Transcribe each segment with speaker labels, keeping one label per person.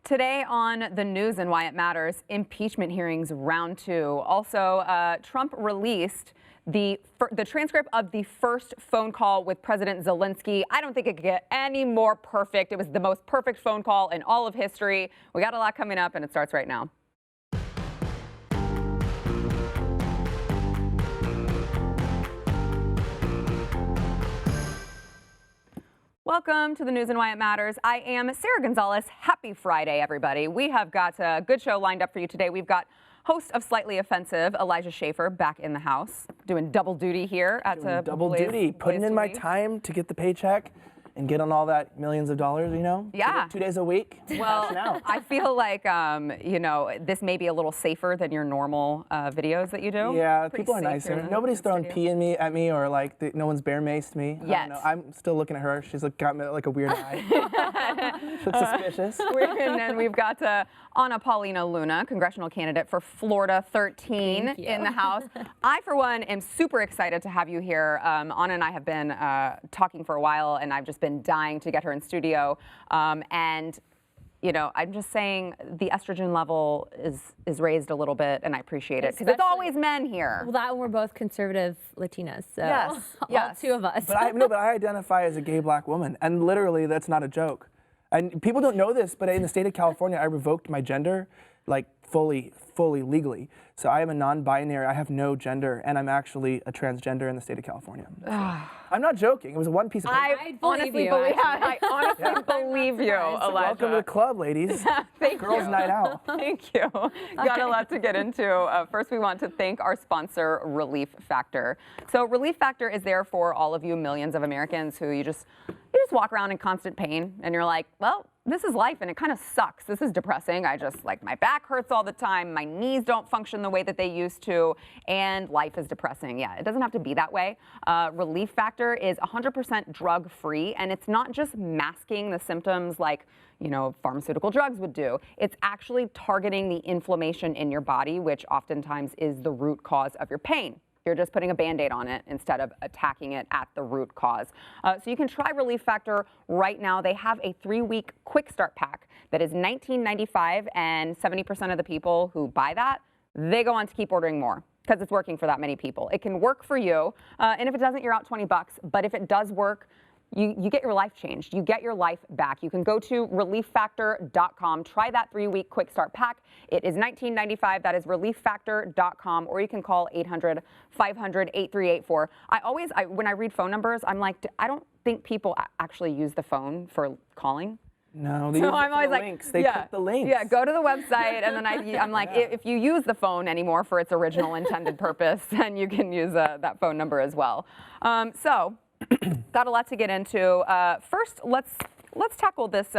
Speaker 1: Today on the news and why it matters, impeachment hearings round 2. Also, Trump released the transcript of the first phone call with President Zelensky. I don't think it could get any more perfect. It was the most perfect phone call in all of history. We got a lot coming up, and it starts right now. Welcome to the news and why it matters. I am Sarah Gonzalez. Happy Friday, everybody. We have got a good show lined up for you today. We've got host of Slightly Offensive, Elijah Schaefer, back in the house, doing double duty here at
Speaker 2: putting in my time to get the paycheck and get on all that millions of dollars, you know?
Speaker 1: Yeah.
Speaker 2: 2 days a week.
Speaker 1: Well, I feel like, you know, this may be a little safer than your normal videos that you do.
Speaker 2: Yeah, people are nicer. Nobody's throwing pee at me or like no one's bear maced me.
Speaker 1: Yet.
Speaker 2: I'm still looking at her. She's got me like a weird eye. Looks suspicious.
Speaker 1: And then we've got Anna Paulina Luna, congressional candidate for Florida 13 in the House. I, for one, am super excited to have you here. Anna and I have been talking for a while, and I've just been dying to get her in studio. And, you know, I'm just saying the estrogen level is raised a little bit, and I appreciate it because it's always men here.
Speaker 3: Well, that and we're both conservative Latinas, so
Speaker 1: yes,
Speaker 3: all two of us.
Speaker 2: But I identify as a gay black woman, and literally that's not a joke. And people don't know this, but in the state of California, I revoked my gender, like fully legally. So I am a non-binary, I have no gender, and I'm actually a transgender in the state of California. So I'm not joking. It was one piece of paper.
Speaker 1: I honestly believe you, Elijah.
Speaker 2: Welcome to the club, ladies.
Speaker 1: Thank
Speaker 2: Girls'
Speaker 1: you.
Speaker 2: night out.
Speaker 1: Thank you. Got a lot to get into. First, we want to thank our sponsor, Relief Factor. So Relief Factor is there for all of you millions of Americans who you just walk around in constant pain, and you're like, well, this is life and it kind of sucks. This is depressing. My back hurts all the time. My knees don't function the way that they used to, and life is depressing. Yeah, it doesn't have to be that way. Relief Factor is 100% drug-free, and it's not just masking the symptoms like, you know, pharmaceutical drugs would do. It's actually targeting the inflammation in your body, which oftentimes is the root cause of your pain. You're just putting a Band-Aid on it instead of attacking it at the root cause. So you can try Relief Factor right now. They have a 3-week quick start pack that is $19.95, and 70% of the people who buy that, they go on to keep ordering more because it's working for that many people. It can work for you, and if it doesn't, you're out $20. But if it does work, you get your life changed. You get your life back. You can go to relieffactor.com. Try that 3-week quick start pack. It is $19.95. That is relieffactor.com, or you can call 800-500-8384. When I read phone numbers, I'm like, I don't think people actually use the phone for calling.
Speaker 2: No, they use
Speaker 1: I'm always like,
Speaker 2: links. They click the links.
Speaker 1: Yeah, go to the website, and then I'm like, if you use the phone anymore for its original intended purpose, then you can use that phone number as well. Got a lot to get into. First, let's tackle this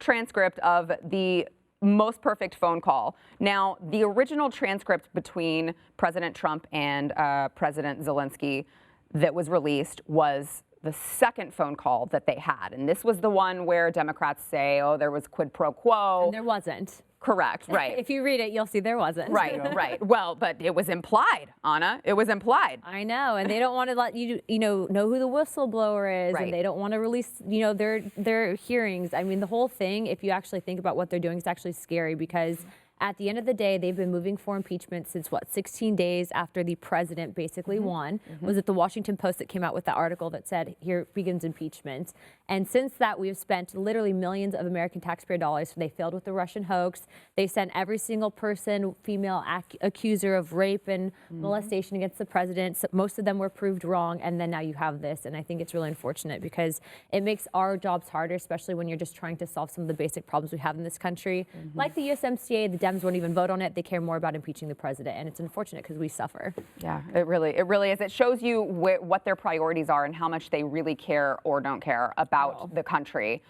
Speaker 1: transcript of the most perfect phone call. Now, the original transcript between President Trump and President Zelensky that was released was the second phone call that they had. And this was the one where Democrats say, oh, there was quid pro quo.
Speaker 3: And there wasn't.
Speaker 1: Correct, right.
Speaker 3: If you read it, you'll see there wasn't.
Speaker 1: Right, right. Well, but it was implied, Anna. It was implied.
Speaker 3: I know, and they don't want to let you know who the whistleblower is,
Speaker 1: right.
Speaker 3: And they don't want to release, their hearings. I mean, the whole thing, if you actually think about what they're doing, it's actually scary because at the end of the day, they've been moving for impeachment since, 16 days after the president basically won. Was it the Washington Post that came out with the article that said, here begins impeachment? And since that, we've spent literally millions of American taxpayer dollars. They failed with the Russian hoax. They sent every single person, female accuser of rape and molestation against the president. So most of them were proved wrong, and then now you have this. And I think it's really unfortunate because it makes our jobs harder, especially when you're just trying to solve some of the basic problems we have in this country. Like the USMCA, the Dems won't even vote on it. They care more about impeaching the president, and it's unfortunate because we suffer.
Speaker 1: Yeah, it really is. It shows you what their priorities are and how much they really care or don't care about the country,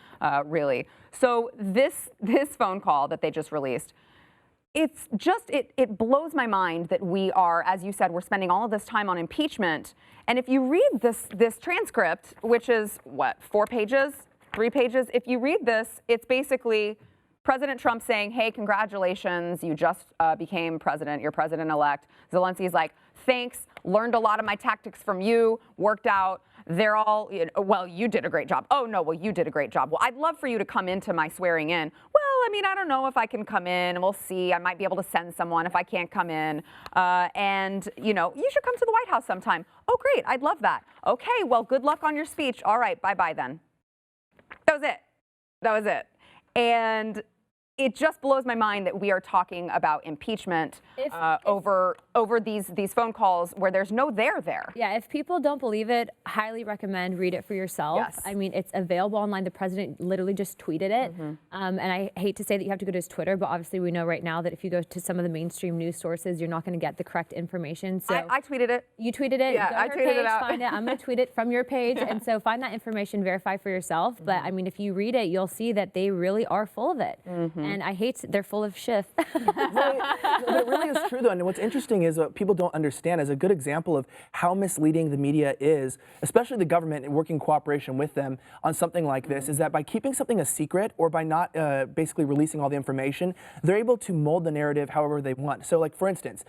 Speaker 1: really. So this phone call that they just released, it's just, it blows my mind that we are, as you said, we're spending all of this time on impeachment. And if you read this transcript, which is what, 4 pages, 3 pages, if you read this, it's basically President Trump saying, hey, congratulations, you just became president, you're president-elect. Zelensky's like, thanks, learned a lot of my tactics from you, worked out. They're all, well, you did a great job. Oh, no, well, you did a great job. Well, I'd love for you to come into my swearing in. Well, I mean, I don't know if I can come in. We'll see. I might be able to send someone if I can't come in. And, you know, you should come to the White House sometime. Oh, great. I'd love that. Okay, well, good luck on your speech. All right, bye-bye then. That was it. That was it. And it just blows my mind that we are talking about impeachment over these phone calls where there's no there.
Speaker 3: Yeah, if people don't believe it, highly recommend read it for yourself.
Speaker 1: Yes.
Speaker 3: I mean, it's available online. The president literally just tweeted it. And I hate to say that you have to go to his Twitter, but obviously we know right now that if you go to some of the mainstream news sources, you're not going to get the correct information. So
Speaker 1: I tweeted it.
Speaker 3: You tweeted it?
Speaker 1: Yeah,
Speaker 3: go to
Speaker 1: I
Speaker 3: her
Speaker 1: tweeted
Speaker 3: page,
Speaker 1: it out.
Speaker 3: find it. I'm going to tweet it from your page. And so find that information, verify for yourself. But I mean, if you read it, you'll see that they really are full of it. And I hate, they're full of Schiff.
Speaker 2: But it really is true, though. And what's interesting is what people don't understand is a good example of how misleading the media is, especially the government and working cooperation with them on something like this, is that by keeping something a secret or by not basically releasing all the information, they're able to mold the narrative however they want. So, like, for instance,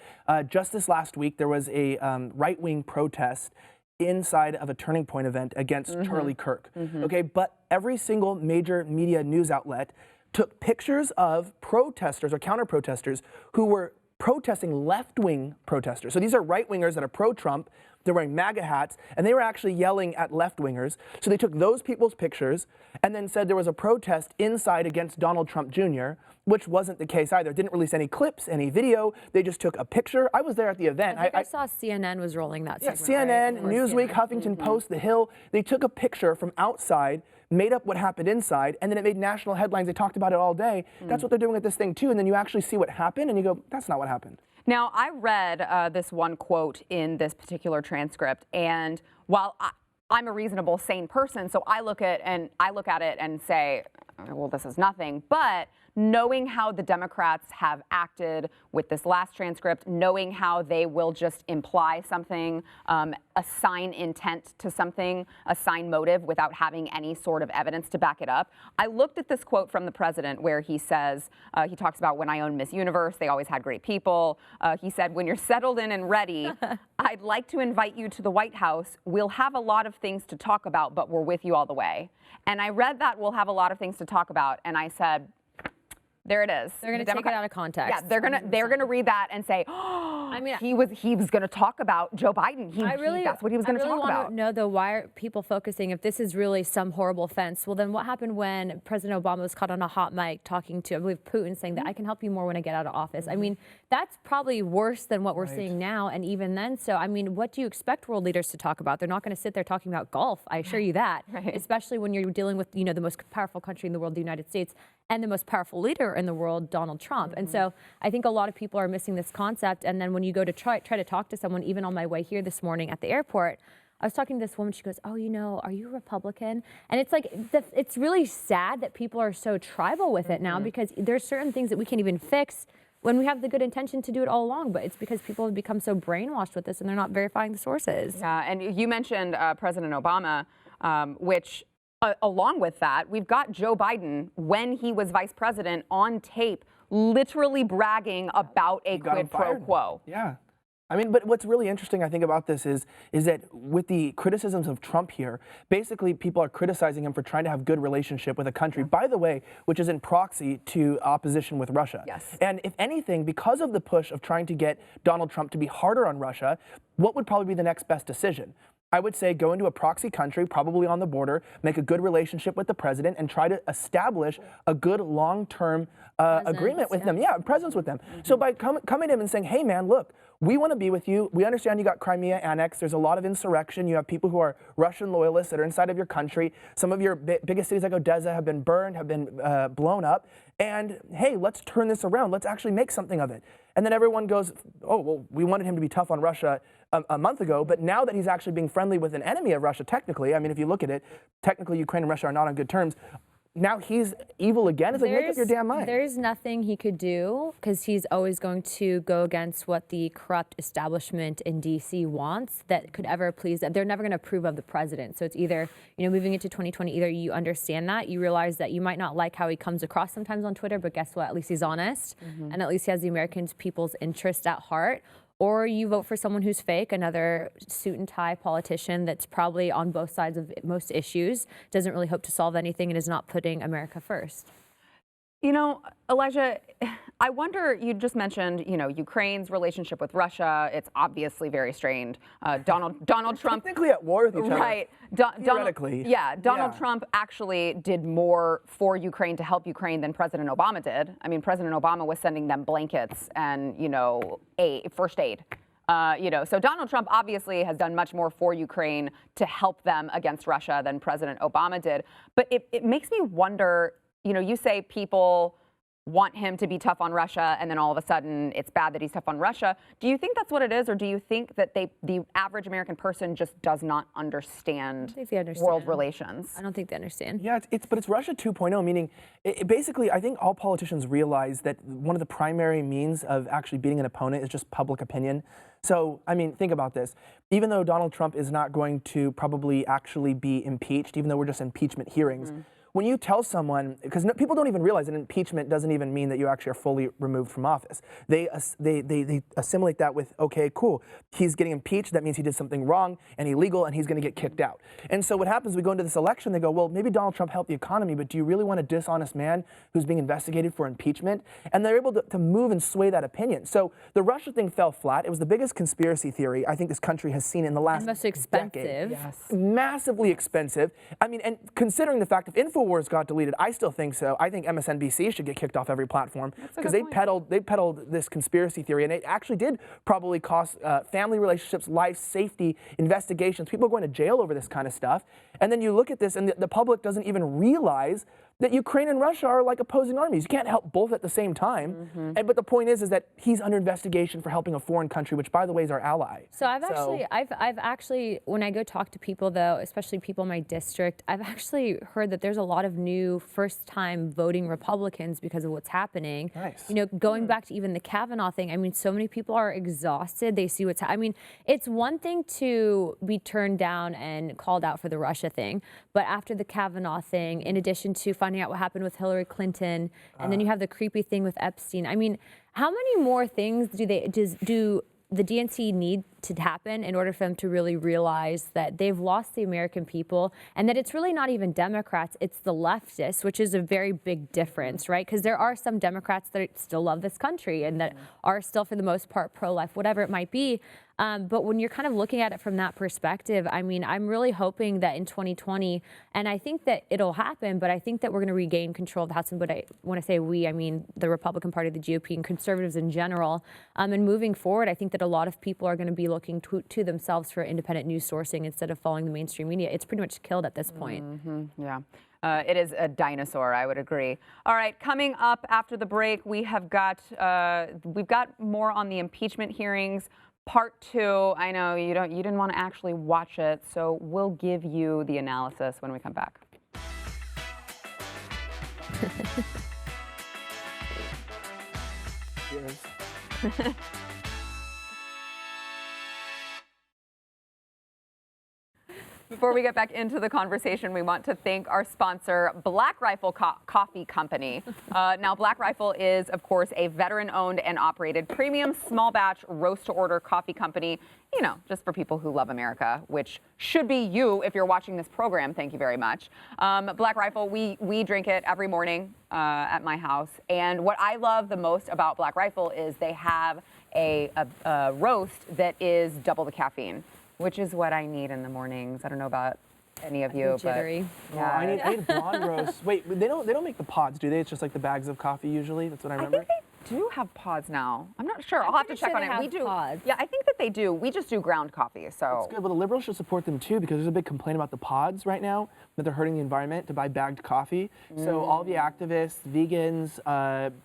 Speaker 2: just this last week, there was a right-wing protest inside of a Turning Point event against Charlie Kirk. Okay, but every single major media news outlet took pictures of protesters or counter-protesters who were protesting left-wing protesters. So these are right-wingers that are pro-Trump. They're wearing MAGA hats, and they were actually yelling at left-wingers. So they took those people's pictures and then said there was a protest inside against Donald Trump Jr., which wasn't the case either. Didn't release any clips, any video. They just took a picture. I was there at the event.
Speaker 3: I saw CNN was rolling that segment.
Speaker 2: CNN,
Speaker 3: right?
Speaker 2: Newsweek, Huffington Post, The Hill. They took a picture from outside, made up what happened inside, and then it made national headlines. They talked about it all day. That's what they're doing with this thing, too. And then you actually see what happened, and you go, that's not what happened.
Speaker 1: Now, I read this one quote in this particular transcript, and while I'm a reasonable, sane person, so I look at it and say, well, this is nothing. But knowing how the Democrats have acted with this last transcript, knowing how they will just imply something, assign intent to something, assign motive without having any sort of evidence to back it up. I looked at this quote from the president where he says, he talks about when I owned Miss Universe, they always had great people. He said, when you're settled in and ready, I'd like to invite you to the White House. We'll have a lot of things to talk about, but we're with you all the way. And I read that we'll have a lot of things to talk about, and I said, there it is.
Speaker 3: They're going to take it out of context.
Speaker 1: Yeah, they're gonna read that and say, oh, I mean, he was going to talk about Joe Biden. That's what he was going to talk about.
Speaker 3: I really want to know, though, why are people focusing, if this is really some horrible offense, well, then what happened when President Obama was caught on a hot mic talking to, I believe, Putin, saying that I can help you more when I get out of office? I mean, that's probably worse than what we're seeing now, and even then. So, I mean, what do you expect world leaders to talk about? They're not going to sit there talking about golf, I assure you that, especially when you're dealing with, the most powerful country in the world, the United States, and the most powerful leader in the world, Donald Trump. And so I think a lot of people are missing this concept. And then when you go to try to talk to someone, even on my way here this morning at the airport, I was talking to this woman. She goes, oh, are you a Republican? And it's like, it's really sad that people are so tribal with it now, because there's certain things that we can't even fix when we have the good intention to do it all along. But it's because people have become so brainwashed with this and they're not verifying the sources.
Speaker 1: Yeah, and you mentioned President Obama, which along with that, we've got Joe Biden, when he was vice president, on tape, literally bragging about a quid pro quo.
Speaker 2: Yeah. I mean, but what's really interesting, I think, about this is that with the criticisms of Trump here, basically people are criticizing him for trying to have good relationship with a country, by the way, which is in proxy to opposition with Russia.
Speaker 1: Yes.
Speaker 2: And if anything, because of the push of trying to get Donald Trump to be harder on Russia, what would probably be the next best decision? I would say go into a proxy country, probably on the border, make a good relationship with the president, and try to establish a good long-term agreement with them. Yeah, presence with them. So by coming to him and saying, hey, man, look, we want to be with you. We understand you got Crimea annexed. There's a lot of insurrection. You have people who are Russian loyalists that are inside of your country. Some of your biggest cities like Odessa have been burned, have been blown up. And hey, let's turn this around. Let's actually make something of it. And then everyone goes, oh, well, we wanted him to be tough on Russia a month ago, but now that he's actually being friendly with an enemy of Russia, technically, I mean, if you look at it, technically Ukraine and Russia are not on good terms. Now he's evil again. It's like, make up your damn mind.
Speaker 3: There's nothing he could do, because he's always going to go against what the corrupt establishment in D.C. wants, that could ever please them. They're never going to approve of the president. So it's either, moving into 2020, either you understand that, you realize that you might not like how he comes across sometimes on Twitter, but guess what? At least he's honest, and at least he has the American people's interest at heart. Or you vote for someone who's fake, another suit and tie politician that's probably on both sides of most issues, doesn't really hope to solve anything, and is not putting America first.
Speaker 1: You know, Elijah, I wonder, you just mentioned, Ukraine's relationship with Russia. It's obviously very strained. Donald Trump.
Speaker 2: Technically at war with each other.
Speaker 1: Right.
Speaker 2: Theoretically.
Speaker 1: Donald Trump actually did more for Ukraine to help Ukraine than President Obama did. I mean, President Obama was sending them blankets and, first aid. So Donald Trump obviously has done much more for Ukraine to help them against Russia than President Obama did. But it makes me wonder, you say people want him to be tough on Russia, and then all of a sudden it's bad that he's tough on Russia. Do you think that's what it is, or do you think that the average American person just does not understand world relations?
Speaker 3: I don't think they understand.
Speaker 2: Yeah, but it's Russia 2.0, meaning basically I think all politicians realize that one of the primary means of actually beating an opponent is just public opinion. So, I mean, think about this. Even though Donald Trump is not going to probably actually be impeached, even though we're just impeachment hearings, when you tell someone, because people don't even realize that impeachment doesn't even mean that you actually are fully removed from office. They assimilate that with, okay, cool, he's getting impeached, that means he did something wrong and illegal and he's going to get kicked out. And so what happens, we go into this election, they go, well, maybe Donald Trump helped the economy, but do you really want a dishonest man who's being investigated for impeachment? And they're able to move and sway that opinion. So the Russia thing fell flat. It was the biggest conspiracy theory I think this country has seen in the last
Speaker 3: most expensive.
Speaker 2: decade.
Speaker 1: Yes.
Speaker 2: Massively expensive. I mean, and considering the fact if InfoWars got deleted, I still think so. I think MSNBC should get kicked off every platform because they peddled this conspiracy theory, and it actually did probably cost family relationships, life, safety, investigations. People are going to jail over this kind of stuff. And then you look at this, and the public doesn't even realize that Ukraine and Russia are like opposing armies. You can't help both at the same time. But the point is that he's under investigation for helping a foreign country, which, by the way, is our ally.
Speaker 3: So I've actually, when I go talk to people, though, especially people in my district, I've actually heard that there's a lot of new first-time voting Republicans because of what's happening.
Speaker 2: Nice.
Speaker 3: Going back to even the Kavanaugh thing, I mean, so many people are exhausted. They see what's I mean, it's one thing to be turned down and called out for the Russia thing, but after the Kavanaugh thing, in addition to finding out what happened with Hillary Clinton, and then you have the creepy thing with Epstein. I mean, how many more things do the DNC need to happen in order for them to really realize that they've lost the American people and that it's really not even Democrats, it's the leftists, which is a very big difference, right? Because there are some Democrats that still love this country and that are still, for the most part, pro-life, whatever it might be. But when you're kind of looking at it from that perspective, I mean, I'm really hoping that in 2020, and I think that it'll happen, but I think that we're going to regain control of the House. But when I say we, I mean the Republican Party, the GOP, and conservatives in general. And moving forward, I think that a lot of people are going to be looking to themselves for independent news sourcing instead of following the mainstream media. It's pretty much killed at this point.
Speaker 1: Yeah. It is a dinosaur, I would agree. All right, coming up after the break, we've got more on the impeachment hearings. Part 2, I know you didn't want to actually watch it, so we'll give you the analysis when we come back.
Speaker 2: Cheers.
Speaker 1: Before we get back into the conversation, we want to thank our sponsor, Black Rifle Coffee Company. Now, Black Rifle is, of course, a veteran-owned and operated premium small-batch roast-to-order coffee company, just for people who love America, which should be you if you're watching this program. Thank you very much. Black Rifle, we drink it every morning at my house. And what I love the most about Black Rifle is they have a roast that is double the caffeine, which is what I need in the mornings. I don't know about any of you, but
Speaker 3: Jittery.
Speaker 1: yeah.
Speaker 2: I need blonde roast. Wait, they don't make the pods, do they? It's just like the bags of coffee usually. That's what I remember.
Speaker 1: I think they do have pods now. I'm not sure. I'll have to check on it. We do.
Speaker 3: Pods.
Speaker 1: Yeah, I think that they do. We just do ground coffee. So
Speaker 2: It's good. Well, the liberals should support them too, because there's a big complaint about the pods right now, that they're hurting the environment to buy bagged coffee. So all the activists, vegans,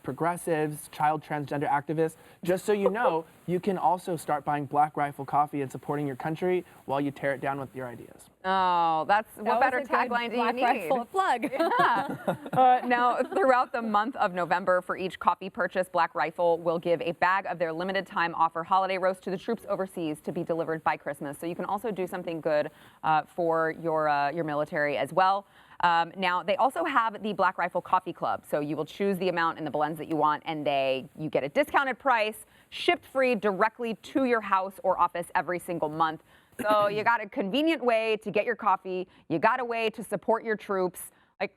Speaker 2: progressives, child transgender activists, just so you know, you can also start buying Black Rifle coffee and supporting your country while you tear it down with your ideas.
Speaker 1: Oh, what better tagline do you need?
Speaker 3: Black Rifle plug.
Speaker 1: Yeah. Now, throughout the month of November, for each coffee purchase, Black Rifle will give a bag of their limited time offer holiday roast to the troops overseas to be delivered by Christmas. So you can also do something good for your military as well. Now, they also have the Black Rifle Coffee Club. So you will choose the amount and the blends that you want, and you get a discounted price, shipped free directly to your house or office every single month. So you got a convenient way to get your coffee. You got a way to support your troops. Like,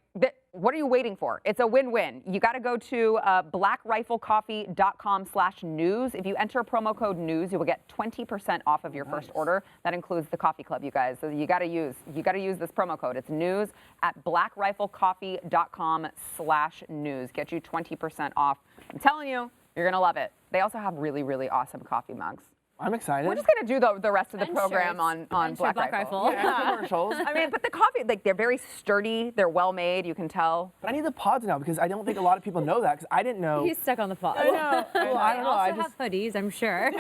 Speaker 1: what are you waiting for? It's a win-win. You got to go to blackriflecoffee.com/news. If you enter promo code news, you will get 20% off of your first order. That includes the coffee club, you guys. So you got to use this promo code. It's news at blackriflecoffee.com/news. Get you 20% off. I'm telling you, you're going to love it. They also have really, really awesome coffee mugs.
Speaker 2: I'm excited.
Speaker 1: We're just going to do the rest of the program on Black Rifle.
Speaker 2: Yeah, commercials.
Speaker 1: I mean, but the coffee, like, they're very sturdy. They're well made. You can tell.
Speaker 2: But I need the pods now because I don't think a lot of people know that because I didn't know.
Speaker 3: He's stuck on the pod.
Speaker 2: I know. Well, I don't know.
Speaker 3: Also have hoodies, I'm sure.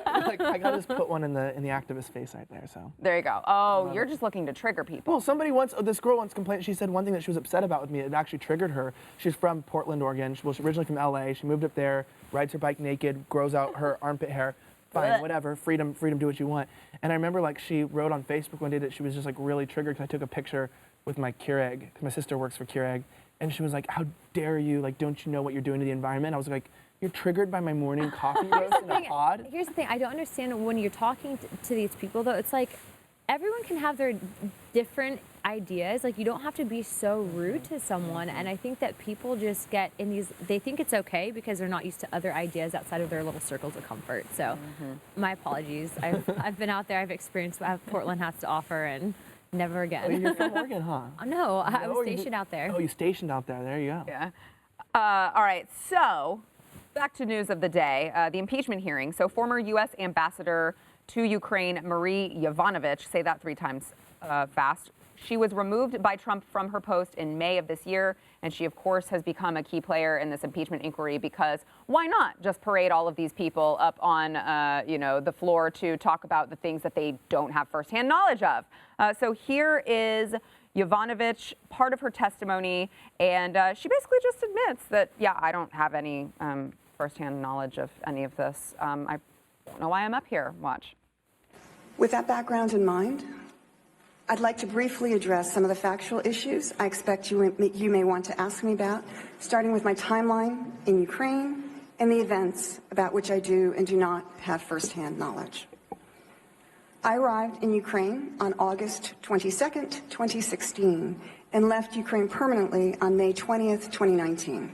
Speaker 2: Like, I gotta just put one in the activist face right there. So.
Speaker 1: There you go. Oh, you're just looking to trigger people.
Speaker 2: Well, this girl once complained. She said one thing that she was upset about with me. It actually triggered her. She's from Portland, Oregon. She was originally from LA. She moved up there, rides her bike naked, grows out her armpit hair. Fine, whatever, freedom, do what you want. And I remember like she wrote on Facebook one day that she was just like really triggered because I took a picture with my Keurig, because my sister works for Keurig, and she was like, how dare you, like, don't you know what you're doing to the environment? I was like, you're triggered by my morning coffee roast in a pod?
Speaker 3: Here's the thing, I don't understand when you're talking to these people though, it's like, everyone can have their different ideas. Like, you don't have to be so rude to someone. And I think that people just get in these, they think it's okay because they're not used to other ideas outside of their little circles of comfort. So my apologies. I've been out there, I've experienced what Portland has to offer, and never again.
Speaker 2: Oh, you're from Oregon, huh?
Speaker 3: No, I was stationed out there.
Speaker 2: Oh, you stationed out there. There you go.
Speaker 1: Yeah. All right, so back to news of the day, the impeachment hearing. So former U.S. Ambassador to Ukraine, Marie Yovanovitch, say that 3 times fast. She was removed by Trump from her post in May of this year, and she, of course, has become a key player in this impeachment inquiry because why not just parade all of these people up on, the floor to talk about the things that they don't have firsthand knowledge of? So here is Yovanovitch, part of her testimony, and she basically just admits that, yeah, I don't have any firsthand knowledge of any of this. I don't know why I'm up here. Watch.
Speaker 4: With that background in mind, I'd like to briefly address some of the factual issues I expect you may want to ask me about, starting with my timeline in Ukraine and the events about which I do and do not have firsthand knowledge. I arrived in Ukraine on August 22nd, 2016, and left Ukraine permanently on May 20th, 2019.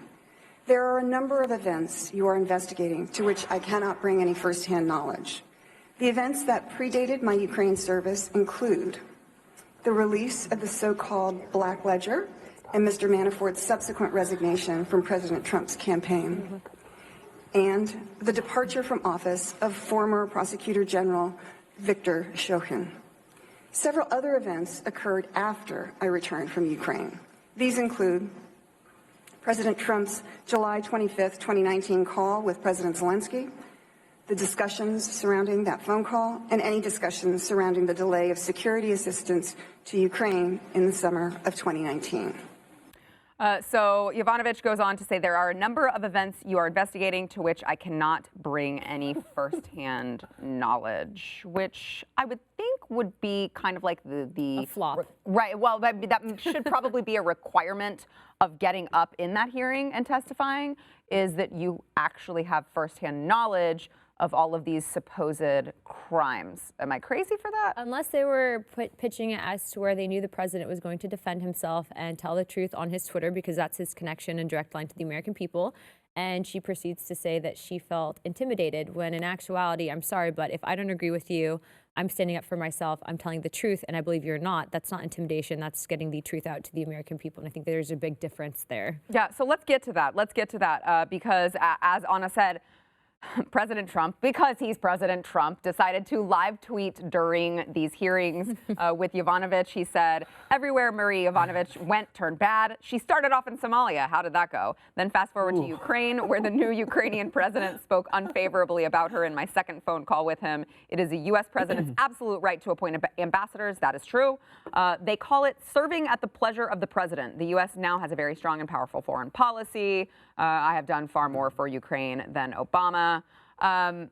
Speaker 4: There are a number of events you are investigating to which I cannot bring any firsthand knowledge. The events that predated my Ukraine service include the release of the so-called Black Ledger and Mr. Manafort's subsequent resignation from President Trump's campaign, and the departure from office of former Prosecutor General Viktor Shokin. Several other events occurred after I returned from Ukraine. These include President Trump's July 25th, 2019 call with President Zelensky, the discussions surrounding that phone call, and any discussions surrounding the delay of security assistance to Ukraine in the summer of 2019.
Speaker 1: So Yovanovitch goes on to say there are a number of events you are investigating to which I cannot bring any firsthand knowledge, which I would think would be kind of like the
Speaker 3: A flop.
Speaker 1: Right. Well, that should probably be a requirement of getting up in that hearing and testifying, is that you actually have firsthand knowledge of all of these supposed crimes. Am I crazy for that?
Speaker 3: Unless they were pitching it as to where they knew the president was going to defend himself and tell the truth on his Twitter, because that's his connection and direct line to the American people. And she proceeds to say that she felt intimidated, when in actuality, I'm sorry, but if I don't agree with you, I'm standing up for myself, I'm telling the truth, and I believe you're not. That's not intimidation, that's getting the truth out to the American people. And I think there's a big difference there.
Speaker 1: Yeah, so let's get to that. Because as Anna said, President Trump, because he's President Trump, decided to live tweet during these hearings with Yovanovitch. He said, everywhere Marie Yovanovitch went turned bad. She started off in Somalia. How did that go? Then fast forward to Ukraine, where the new Ukrainian president spoke unfavorably about her in my second phone call with him. It is a U.S. president's absolute right to appoint ambassadors. That is true. They call it serving at the pleasure of the president. The U.S. now has a very strong and powerful foreign policy. I have done far more for Ukraine than Obama. I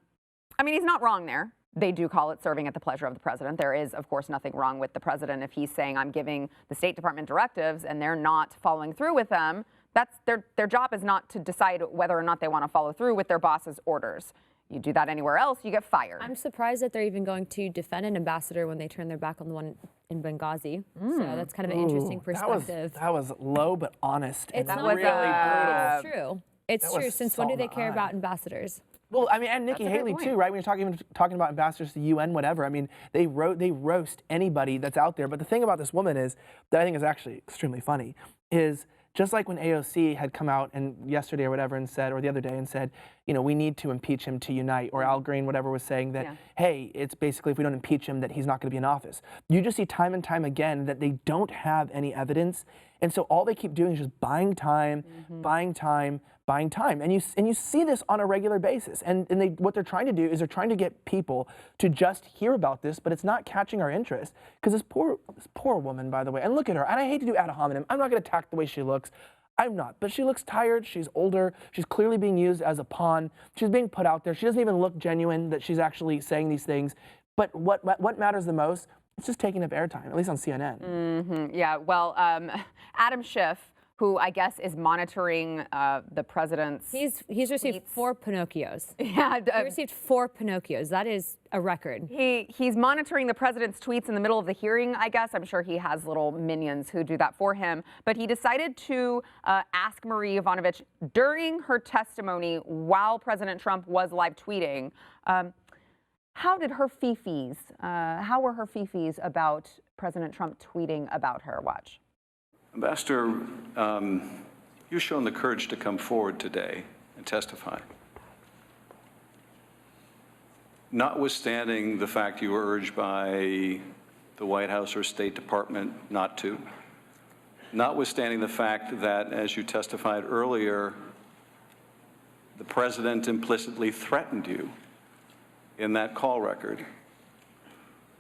Speaker 1: mean, he's not wrong there. They do call it serving at the pleasure of the president. There is, of course, nothing wrong with the president if he's saying, I'm giving the State Department directives and they're not following through with them. That's their job is not to decide whether or not they want to follow through with their boss's orders. You do that anywhere else, you get fired.
Speaker 3: I'm surprised that they're even going to defend an ambassador when they turn their back on the one in Benghazi. So that's kind of an interesting perspective.
Speaker 2: That was low but honest.
Speaker 3: It's
Speaker 2: and
Speaker 3: not
Speaker 2: really brutal.
Speaker 3: It's true. It's
Speaker 2: That
Speaker 3: true.
Speaker 2: was
Speaker 3: Since when do
Speaker 2: salt
Speaker 3: they
Speaker 2: in the
Speaker 3: care
Speaker 2: eye.
Speaker 3: about ambassadors?
Speaker 2: Well, I mean, and Nikki
Speaker 1: That's a good
Speaker 2: Haley
Speaker 1: point.
Speaker 2: too, right? When you're talking about ambassadors to the UN, whatever. I mean, they roast anybody that's out there. But the thing about this woman is that I think is actually extremely funny is just like when AOC had come out and yesterday or whatever and said, or the other day and said, you know, we need to impeach him to unite, or Al Green, whatever, was saying that, hey, it's basically if we don't impeach him that he's not going to be in office. You just see time and time again that they don't have any evidence, and so all they keep doing is just buying time, buying time, buying time, and you see this on a regular basis. And what they're trying to do is they're trying to get people to just hear about this, but it's not catching our interest. Because this poor woman, by the way, and look at her. And I hate to do ad hominem. I'm not going to attack the way she looks. I'm not, but she looks tired. She's older. She's clearly being used as a pawn. She's being put out there. She doesn't even look genuine that she's actually saying these things. But what matters the most? It's just taking up airtime, at least on CNN.
Speaker 1: Yeah, well, Adam Schiff, who I guess is monitoring the president's.
Speaker 3: He's received 4 Pinocchios.
Speaker 1: Yeah,
Speaker 3: He received 4 Pinocchios. That is a record.
Speaker 1: he's monitoring the president's tweets in the middle of the hearing, I guess. I'm sure he has little minions who do that for him. But he decided to ask Marie Yovanovitch during her testimony while President Trump was live tweeting, how were her fifis about President Trump tweeting about her? Watch.
Speaker 5: Ambassador, you've shown the courage to come forward today and testify. Notwithstanding the fact you were urged by the White House or State Department not to, notwithstanding the fact that, as you testified earlier, the president implicitly threatened you in that call record,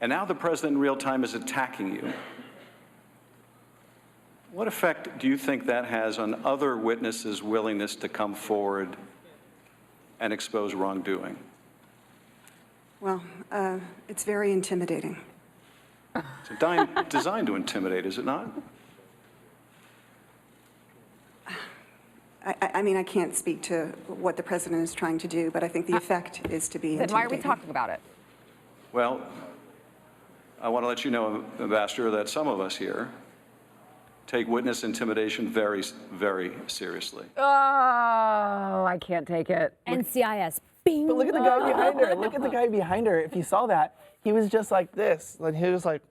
Speaker 5: and now the president in real time is attacking you. What effect do you think that has on other witnesses' willingness to come forward and expose wrongdoing?
Speaker 4: Well, it's very intimidating.
Speaker 5: It's designed to intimidate, is it not?
Speaker 4: I mean, I can't speak to what the president is trying to do, but I think the effect is to be
Speaker 1: Then
Speaker 4: intimidating.
Speaker 1: why are we talking about it?
Speaker 5: Well, I want to let you know, Ambassador, that some of us here take witness intimidation very, very seriously.
Speaker 1: Oh, I can't take it.
Speaker 3: NCIS. Bing.
Speaker 2: But look at the guy behind her. Look at the guy behind her. If you saw that, he was just like this. Like he was like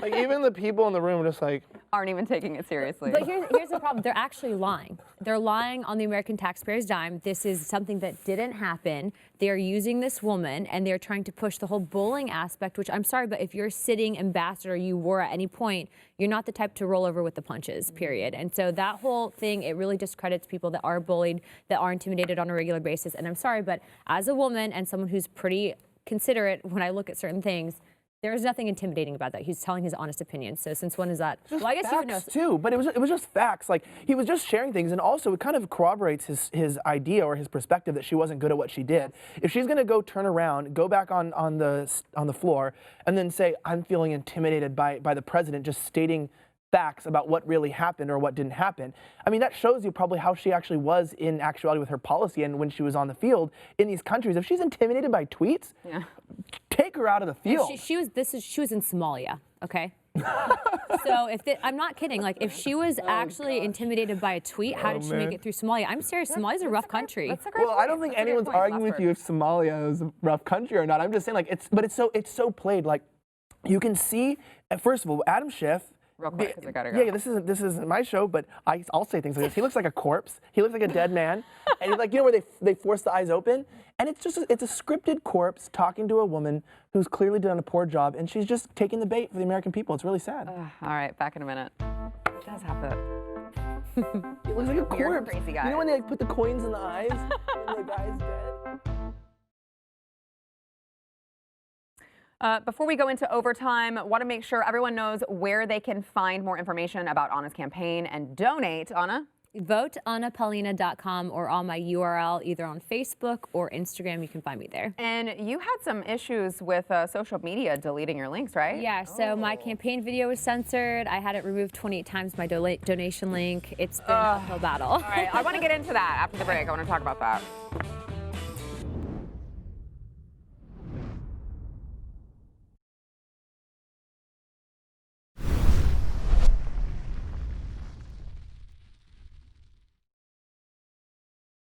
Speaker 2: even the people in the room were just like.
Speaker 1: Aren't even taking it seriously.
Speaker 3: But here's the problem. They're actually lying. They're lying on the American taxpayer's dime. This is something that didn't happen. They're using this woman, and they're trying to push the whole bullying aspect, which I'm sorry, but if you're a sitting ambassador, you were at any point, you're not the type to roll over with the punches, period. And so that whole thing, it really discredits people that are bullied, that are intimidated on a regular basis. And I'm sorry, but as a woman and someone who's pretty considerate when I look at certain things, there is nothing intimidating about that. He's telling his honest opinion. So since when is that? Well, I guess you would know.
Speaker 2: Too, but it was just facts. Like he was just sharing things, and also it kind of corroborates his idea or his perspective that she wasn't good at what she did. If she's going to go turn around, go back on the floor, and then say I'm feeling intimidated by the president, just stating facts about what really happened or what didn't happen. I mean, that shows you probably how she actually was in actuality with her policy and when she was on the field in these countries. If she's intimidated by tweets, take her out of the field.
Speaker 3: She was in Somalia, okay? So I'm not kidding. Like if she was actually intimidated by a tweet, how did she make it through Somalia? I'm serious. Somalia's a rough country.
Speaker 2: Well, I don't think anyone's arguing with you if Somalia is a rough country or not. I'm just saying, like, it's so played. Like, you can see. First of all, Adam Schiff.
Speaker 1: Real quick, 'cause I gotta go.
Speaker 2: Yeah, this isn't my show, but I'll say things like this. He looks like a corpse. He looks like a dead man, and like where they force the eyes open, and it's a scripted corpse talking to a woman who's clearly done a poor job, and she's just taking the bait for the American people. It's really sad.
Speaker 1: All right, back in a minute. It does have that.
Speaker 2: He looks like a corpse.
Speaker 1: Crazy guy.
Speaker 2: You know when they like, put the coins in the eyes and the guy's dead?
Speaker 1: Before we go into overtime, want to make sure everyone knows where they can find more information about Anna's campaign and donate. Anna?
Speaker 3: VoteAnnaPaulina.com or on my URL, either on Facebook or Instagram. You can find me there.
Speaker 1: And you had some issues with social media deleting your links, right?
Speaker 3: Yeah, so my campaign video was censored. I had it removed 28 times, my donation link. It's been an uphill battle.
Speaker 1: All right, I want to get into that after the break. I want to talk about that.